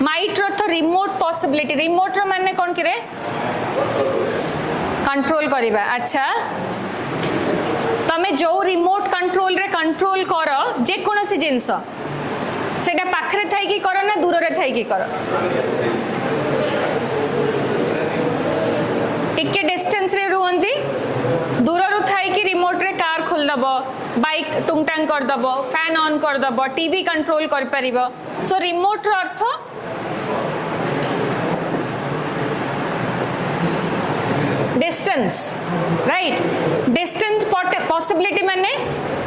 Speaker 1: माइट रो तो रिमोट पॉसिबिलिटी रिमोट रो माने कोन किरे कंट्रोल करिबा अच्छा तमे जो रिमोट कंट्रोल रे कंट्रोल करो जे कोनोसी जिंस सेटा पाखरे थाई की करो ना दूर रे थाई की करो टिके डिस्टेंस रे रुहंती दूर रु थाई की रिमोट रे कार खोल दबो बाइक टुंगटांग कर दबो फैन ऑन कर दबो टीवी कंट्रोल कर परिबो सो रिमोट रो अर्थ डिस्टेंस राइट डिस्टेंस पॉसिबिलिटी माने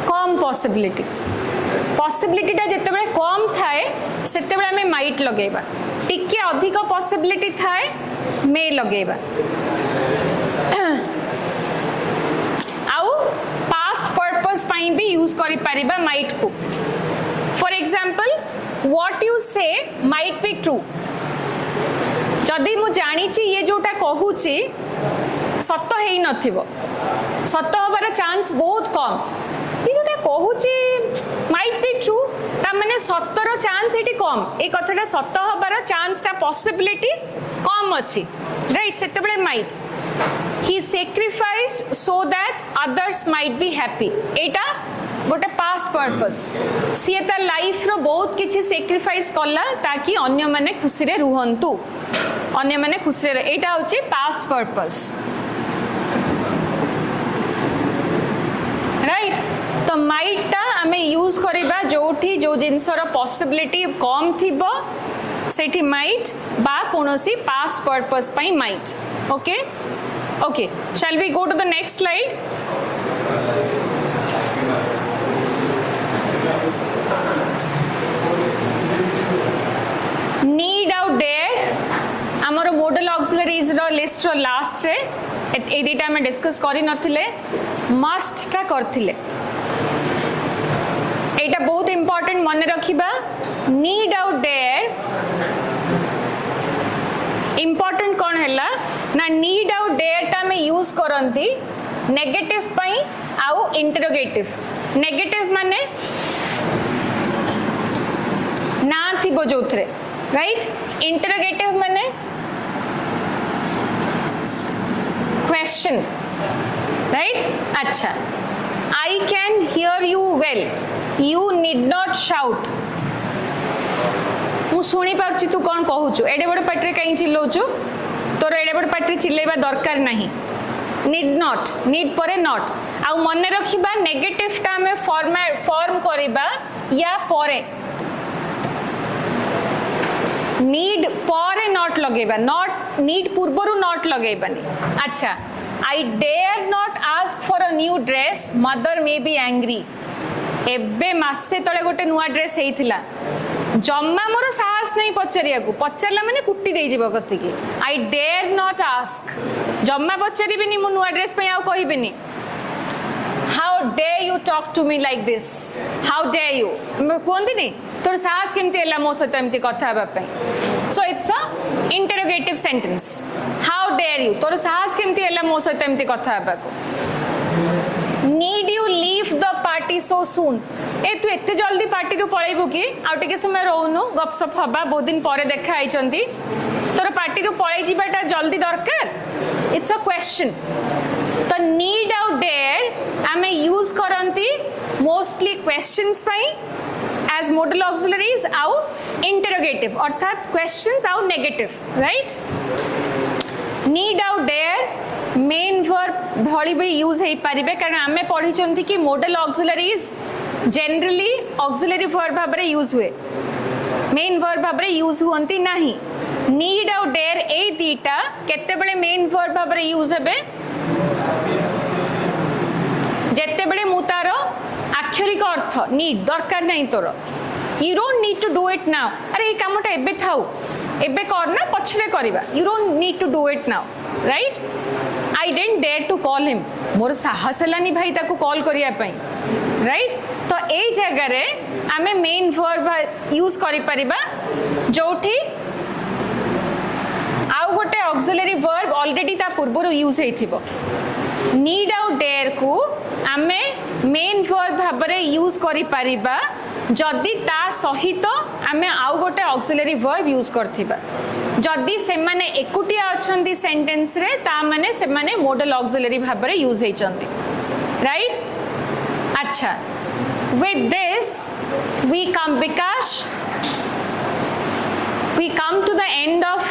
Speaker 1: कम पॉसिबिलिटी पॉसिबिलिटी टा जिते कम थाए सेते आम माइट लगेबा टिके अधिक पॉसिबिलिटी थाए मे लगेबा आउ पास्ट पर्पस पाई भी यूज करि परिबा माइट को फॉर एग्जांपल व्हाट यू से माइट बी ट्रू जदि मु जानी ये जोटा कहूची सत है नथिबो सत हबार चांस बहुत कम ये जोटा कहूची माइट बी ट्रू ता माने सतर चांस एटी कम ए कथाटा सत हबार चांस ता पॉसिबिलिटी कम अछि राइट सेते बळे might he sacrificed so that others might be happy एटा गोटे पास्ट पर्पस सी ता लाइफ रो बहुत किछि सैक्रिफाइस कला ताकि अन्य माने खुशी रे रुहंतु अन्य माने खुशी रे एटा होची पास्ट पर्पस राइट तो माइट ता हमें यूज करिबा जोठी जो जिंसर पॉसिबिलिटी कम थिबो सेठी माइट बा कोनोसी पास्ट पर्पस पई might okay okay shall we go to the next slide need out there हमर मॉडल ऑक्सिलरीज रो लिस्ट रो लास्ट रे ए डेटा में डिस्कस करि नथिले मस्ट का करथिले एटा बहुत इंपोर्टेंट माने रखिबा नीड आउट देयर इंपोर्टेंट कौन हैला ना नीड आउट देयर टा में यूज करंती नेगेटिव पई आउ इंटरोगेटिव नेगेटिव माने ना थिबो जोथरे राइट इंटरोगेटिव माने क्वेश्चन राइट अच्छा I can hear you well you need not shout मु सुनी पारछि तू कोन कहूछु एडे बड़ पाटरे काई चिल्लोछु तोर एडे बड़ पाटरे चिल्लेबा दरकार नाही नीड नॉट नीड परे नॉट आ मने रखिबा नेगेटिव टा में फॉर्म करिबा या परे नीड परे नॉट लगेबा नॉट नीड पूर्वरु नॉट लगेबानी अच्छा I dare not ask for a new dress mother may be angry एबे मासे तळे गोटे नुवा ड्रेस हेइथिला जम्मा मोर साहस नहीं पचारिया को पचारला माने कुट्टी देई जीव कसिकी आई डेयर नॉट आस्क जम्मा पचारिबिनी मु नुवा ड्रेस पे आउ कहिबिनी how dare you talk to me like this how dare you कोंदी नहीं तोर साहस केमती एला मो सहित एमती कथा हेबा पे so it's a interrogative sentence how dare you तोर साहस केमती एला मो सहित एमती कथा हेबा को need you leave the party so soon ए तू एते जल्दी पार्टी रू पळैबो की आ टिके समय रहउनो गपसप हबा बहुत दिन परे देखा आइचंती तोर पार्टी रू पळै जिबाटा जल्दी दरकार इट्स अ क्वेश्चन तो नीड आउट देयर आमे यूज करंती मोस्टली क्वेश्चंस पई एज मॉडल ऑक्सिलरीज आउ इंटरोगेटिव अर्थात क्वेश्चंस आउ negative right need out dare main verb भली भी यूज हे पारिबे कारण आमे पढी चंती कि modal auxiliaries generally auxiliary verb भाबरे यूज हुए मेन वर्ब भाबरे यूज हुंती नाही नीड आउट देयर ए दीटा केते बेले मेन वर्ब भाबरे यूज हेबे जेते बेले मु तार आक्षरिक अर्थ नीड दरकार नहीं तोर you don't need to do it now अरे ए कामटा एबे थाउ एबे करना पछरे करबा you don't need to do it now right I didn't dare to call him मोर साहस हलानी भाई ताको कॉल करिया पई राइट तो ए जगह रे आमे मेन वर्ब यूज करि परिबा जोठी आउ गोटे ऑक्सिलरी वर्ब ऑलरेडी ता पूर्वरु यूज हेथिबो नीड आउट डेयर को आमे मेन वर्ब भाबरे यूज करि परिबा जदि ता सहित आमे आउ गोटे ऑक्सिलरी वर्ब यूज करथिबा जदि से माने एकुटिया अछंती सेंटेंस रे ता माने से माने मॉडल ऑक्सिलरी भाबरे यूज हेचंती राइट अच्छा with this we come to the end of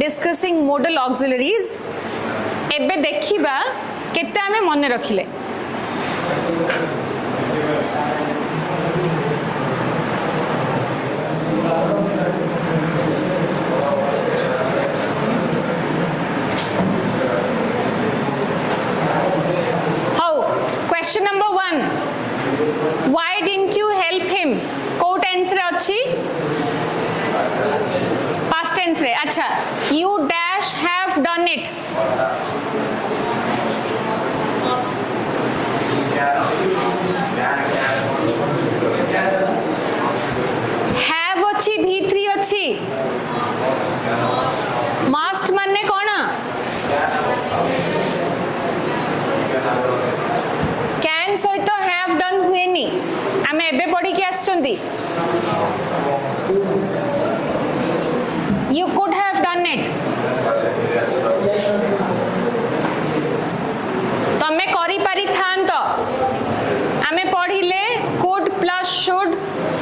Speaker 1: discussing modal auxiliaries एबे देखिबा केते आमे मने रखिले how question number 1 Why didn't you help him? को टेंस रे अच्छी past tense रे. अच्छा, you dash have done it. have अच्छी भीतरी अच्छी. must माने कौन? can सहित have done हुएनी. आमे एबे पढ़ी के आछंती. You could have done it. तमे करी पारी थान तो आमे पढ़िले could plus should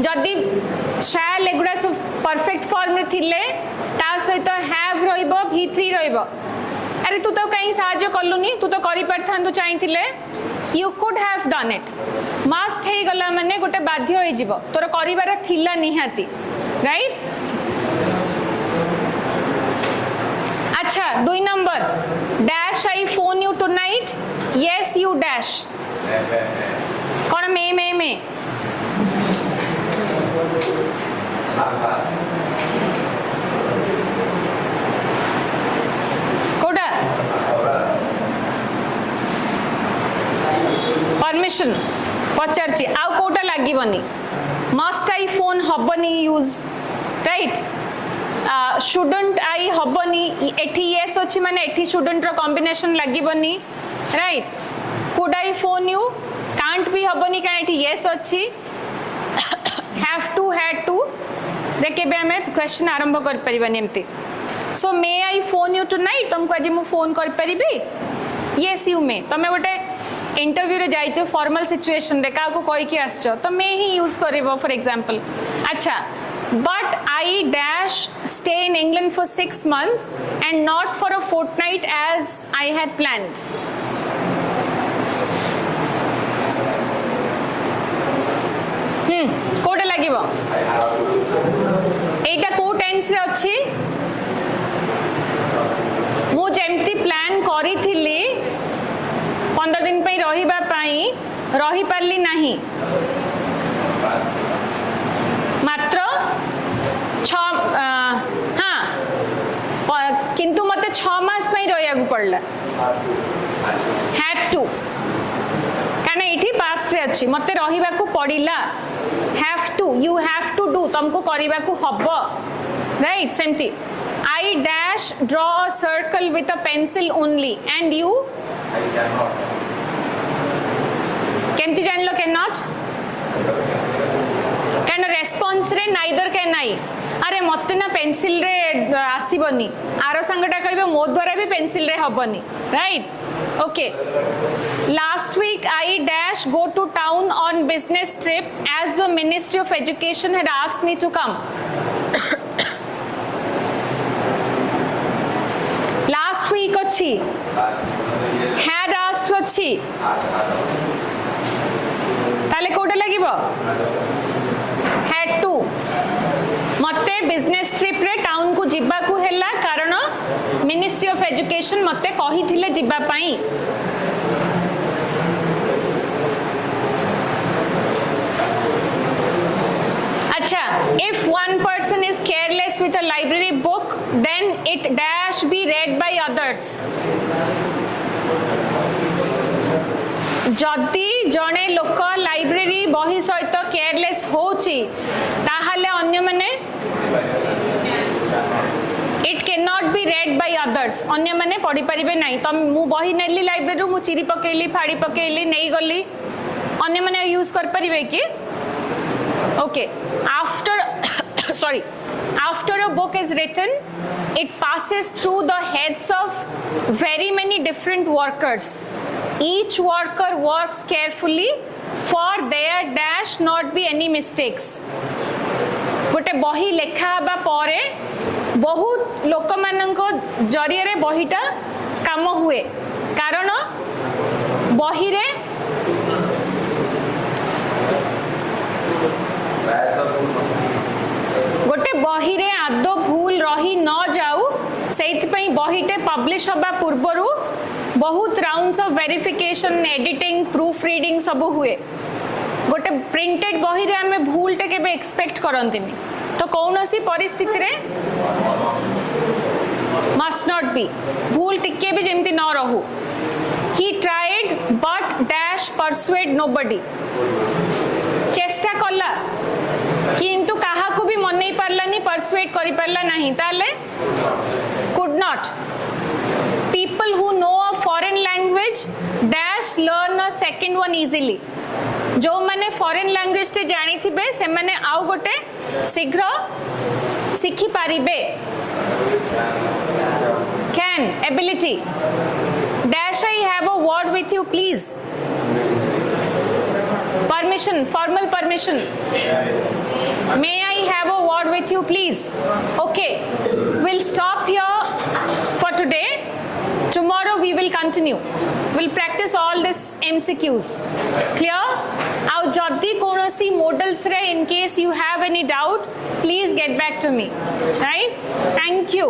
Speaker 1: जदि shall एगुडा सब परफेक्ट फॉर्म रे थिले ता सहित have रहइबो v3 रहइबो. अरे तू तो कहीं साहाय्य करलुनी, तू तो करी पार थान तू चाहिथिले. You could have done it. must हे गला माने गोटे बाध्य होई जिवो, तोर करिवार थिला निहाती, राइट? अच्छा, 2 number. dash I phone you tonight. yes you dash. कौन मे कोडा परमिशन पचारची आउ कोटा लागिबनी. must I phone हबनी यूज, राइट? shouldn't I हबनी एठी yes अछि माने एठी shouldn't रो कॉम्बिनेशन लागिबनी, right? could I phone you can't be हबनी का एठी yes अछि. have to had to रे केबे हमें क्वेश्चन आरंभ कर परिबनी एमती. so may I phone you tonight? तुमको आज मु फोन कर परिबी? yes you may. तमे गोटे इंटरव्यू रे जाइछो फॉर्मल सिचुएशन रे का को कोई के आछो तो may ही यूज करबो फॉर एग्जांपल. अच्छा, but I dash stay in England for 6 months and not for a fortnight as I had planned. कोटा लागिबो एटा को टेंस रे अछि. मु जेमती प्लान करी थिली 15 दिन पे रहिबा पाई रही पारली नाही, मात्र हाँ किंतु मते 6 मास पे रहिया को पड़ला. had to काना इठी पास्ट रे अछि, मते रहिबा को पड़िला. have to you have to do तुमको करिबा को हबो, राइट? सेमती I dash draw a circle with a pencil only and you I cannot. केमती जान लो cannot? काना रेस्पॉन्स रे neither can I. अरे मते ना पेंसिल रे आसीबनी, आरो संगटा कहबे मो द्वारा भी पेंसिल रे हबनी, right? Okay. Last week I dash go to town on business trip as the Ministry of Education had asked me to come. last week अच्छी had asked अच्छी ताले कोटा लागिबो had to. मते बिजनेस ट्रिप रे टाउन को जिबा को हेला कारण मिनिस्ट्री ऑफ एजुकेशन मते कही थिले जिबा पई. अच्छा, if one person is careless with a library book then it dash be read by others. जदि जणे लोक लाइब्रेरी बही सहित केयरलेस होची ताहाले अन्य माने it can not be red by others. अन्य माने पढ़ी परिबे नाही. तम मु बही नेली लाइब्रेरी मु चिरी पकेली फाड़ी पकेली नहीं गली, अन्य माने यूज कर परिबे कि? Okay. After sorry, after a book is written it passes through the heads of very many different workers. Each worker works carefully for there dash not be any mistakes. गोटे बही लेखा बा परे बहुत लोक माननको जरिया रे बहीटा काम हुए कारण बही रे गोटे बही रे आदो भूल रही न जाऊ सेइतपई बहीटे पब्लिश होबा पूर्वरु बहुत rounds of verification editing proof reading सब हुए. प्रिंटेड बही रे आमे भूलटे केबे एक्सपेक्ट करंतिनी तो कौनसी परिस्थिति रे मस्ट नॉट बी भूल टिके भी जेमती न रहू he tried but dash persuade nobody चेष्टा कला किंतु काहा को भी मन नहीं पारलानी परसुएड करि पारला नहीं ताले could not people who know a foreign language dash learn a second one easily जो माने फॉरेन लैंग्वेज टे जानी थिबे से माने आउ गोटे शीघ्र सिखि पारिबे can ability dash I have a word with you please permission formal permission may I have a word with you please okay we'll stop here for today tomorrow we will continue we'll practice all this MCQs clear ଆଉ ଯଦି କୌଣସି models ରେ in case you have any doubt please get back to me right thank you